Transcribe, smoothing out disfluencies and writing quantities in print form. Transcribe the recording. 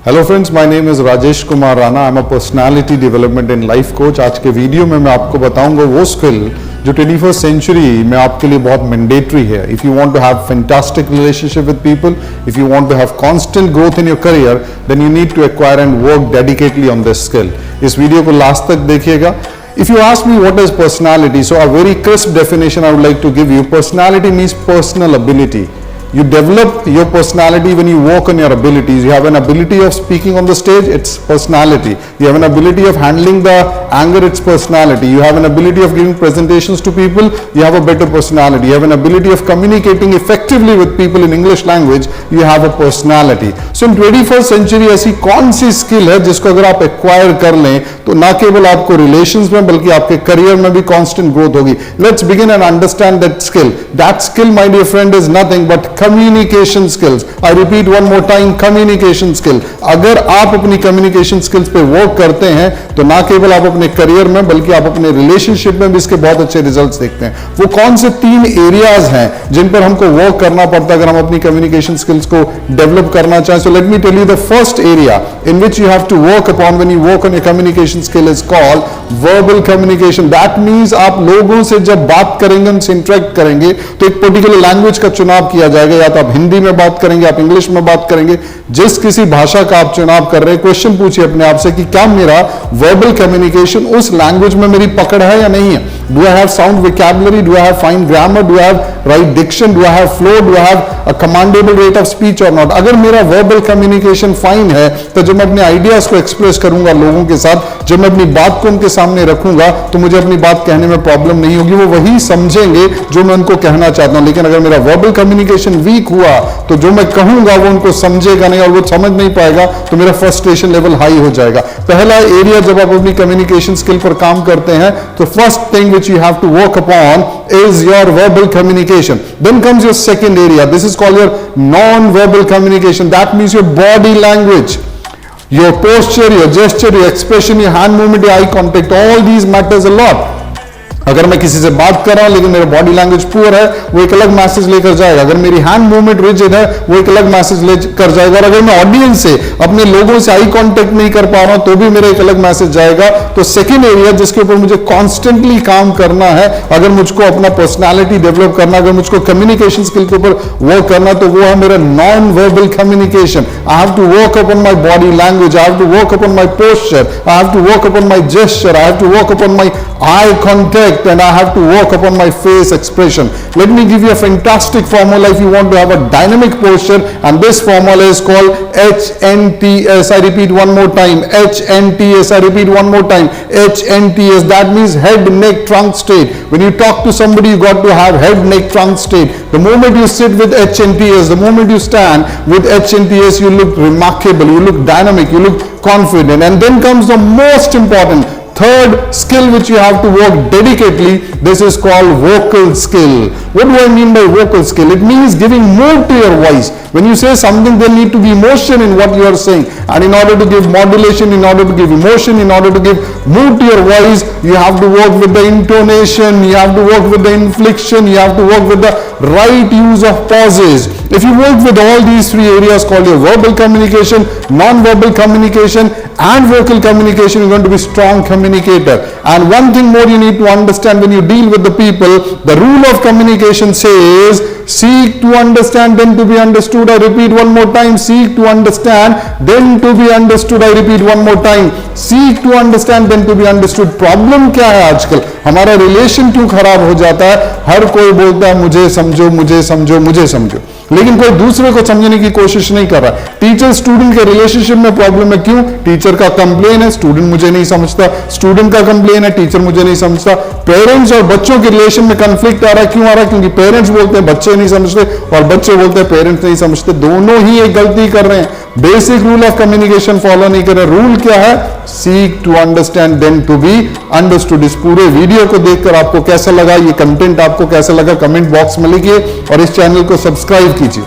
Hello friends, my name is Rajesh Kumar Rana. I am a personality development and life coach. आज के video में मैं आपको बताऊंगा वो स्किल जो 21st सेंचुरी में आपके लिए बहुत मैंडेटरी है। If you want to have fantastic relationship with people, if you want to have constant growth in your career, then you need to acquire and work dedicatedly on this skill. इस video को last तक देखिएगा। If you ask me what is personality, so a very crisp definition I would like to give you. Personality means personal ability. You develop your personality when you work on your abilities. You have an ability of speaking on the stage, it's personality. You have an ability of handling the anger, it's personality. You have an ability of giving presentations to people, you have a better personality. You have an ability of communicating effectively with people in English language, you have a personality. So in 21st century ऐसी कौन सी skill है जिसको अगर आप acquire कर लें तो ना केवल आपको रिलेशंस में बल्कि आपके करियर में भी कांस्टेंट ग्रोथ होगी। Let's begin and understand that skill. That skill, my dear friend, is nothing but communication skills. I repeat one more time, communication skill. अगर आप अपनी communication skills पे work करते हैं तो ना केवल आप अपने करियर में बल्कि आप अपने रिलेशनशिप में भी इसके बहुत अच्छे रिजल्ट्स देखते हैं। वो कौन से 3 एरियाज हैं जिन पर हमको वर्क करना पड़ता है अगर हम अपनी कम्युनिकेशन स्किल्स को डेवलप करना चाहें? So let me tell you the first area in which you have to work upon when you work on your communication skill is called verbal communication. That means आप लोगों से जब बात करेंगे, उनसे इंटरेक्ट करेंगे तो एक पर्टिकुलर लैंग्वेज का चुनाव किया जाएगा। या तो आप हिंदी में बात करेंगे, आप इंग्लिश में बात करेंगे, जिस किसी भाषा का आप चुनाव कर रहे हैं, क्वेश्चन पूछिए अपने आप से कि क्या मेरा वर्बल कम्युनिकेशन उस लैंग्वेज में मेरी पकड़ है या नहीं है। Do I have sound vocabulary, do I have fine grammar, do I have right diction, do I have flow, do I have a commandable rate of speech or not. अगर मेरा वर्बल कम्युनिकेशन फाइन है तो जब मैं अपने ideas को express करूंगा लोगों के साथ, जब मैं अपनी बात को उनके सामने रखूंगा तो मुझे अपनी बात कहने में प्रॉब्लम नहीं होगी। वो वही समझेंगे जो मैं उनको कहना चाहता हूं। लेकिन अगर मेरा वर्बल कम्युनिकेशन वीक हुआ तो जो मैं कहूंगा वो उनको समझेगा नहीं और वो समझ नहीं पाएगा तो मेरा फ्रस्ट्रेशन लेवल हाई हो जाएगा। पहला एरिया जब आप अपनी कम्युनिकेशन स्किल पर काम करते हैं तो first thing which you have to work upon is your verbal communication. Then comes your second area. This is called your non-verbal communication. That means your body language, your posture, your gesture, your expression, your hand movement, your eye contact. All these matters a lot. अगर मैं किसी से बात कर रहा हूं लेकिन मेरा बॉडी लैंग्वेज पुअर है, वो एक अलग मैसेज लेकर जाएगा। अगर मेरी हैंड मूवमेंट रिजिड है, वो एक अलग मैसेज लेकर जाएगा। और अगर मैं ऑडियंस से, अपने लोगों से आई कांटेक्ट नहीं कर पा रहा हूं तो भी मेरा एक अलग मैसेज जाएगा। तो सेकेंड एरिया जिसके ऊपर मुझे कॉन्स्टेंटली काम करना है, अगर मुझको अपना पर्सनैलिटी डेवलप करना, अगर मुझको कम्युनिकेशन स्किल के ऊपर वर्क करना, तो वो है मेरा non verbal communication. I have to work upon my body language, I have to work upon my posture, I have to work upon my gesture, I have to work upon my eye contact, and I have to work upon my face expression. Let me give you a fantastic formula if you want to have a dynamic posture, and this formula is called HNTS. I repeat one more time, HNTS. I repeat one more time, HNTS. That means head, neck, trunk state. When you talk to somebody, you got to have head, neck, trunk state. The moment you sit with HNTS, the moment you stand with HNTS, you look remarkable, you look dynamic, you look confident. And then comes the most important third skill which you have to work dedicatedly. This is called vocal skill. What do I mean by vocal skill? It means giving more to your voice. When you say something, there need to be emotion in what you are saying. And in order to give modulation, in order to give emotion, in order to give mood to your voice, you have to work with the intonation, you have to work with the inflection, you have to work with the right use of pauses. If you work with all these 3 areas called your verbal communication, non-verbal communication and vocal communication, you're going to be strong communicator. And one thing more you need to understand when you deal with the people, the rule of communication says, seek to understand then to be understood. I repeat one more time, seek to understand then to be understood. I repeat one more time, seek to understand then to be understood. Problem क्या है आजकल? हमारा relation क्यों खराब हो जाता है? हर कोई बोलता है मुझे समझो, मुझे समझो, मुझे समझो, लेकिन कोई दूसरे को समझने की कोशिश नहीं कर रहा। टीचर स्टूडेंट के रिलेशनशिप में प्रॉब्लम है। क्यों? टीचर का कंप्लेन है, स्टूडेंट मुझे नहीं समझता, स्टूडेंट का कंप्लेन है, टीचर मुझे नहीं समझता। पेरेंट्स और बच्चों के रिलेशन में कंफ्लिक्ट आ रहा है। क्यों आ रहा है? क्योंकि पेरेंट्स बोलते हैं बच्चे नहीं समझते और बच्चे बोलते हैं पेरेंट्स नहीं समझते। दोनों ही एक गलती कर रहे हैं, basic rule of communication follow नहीं कर रहे। रूल क्या है? Seek to understand then to be understood. इस पूरे वीडियो को देखकर आपको कैसा लगा, ये कंटेंट आपको कैसा लगा, कमेंट बॉक्स में लिखिए और इस चैनल को सब्सक्राइब कीजिए।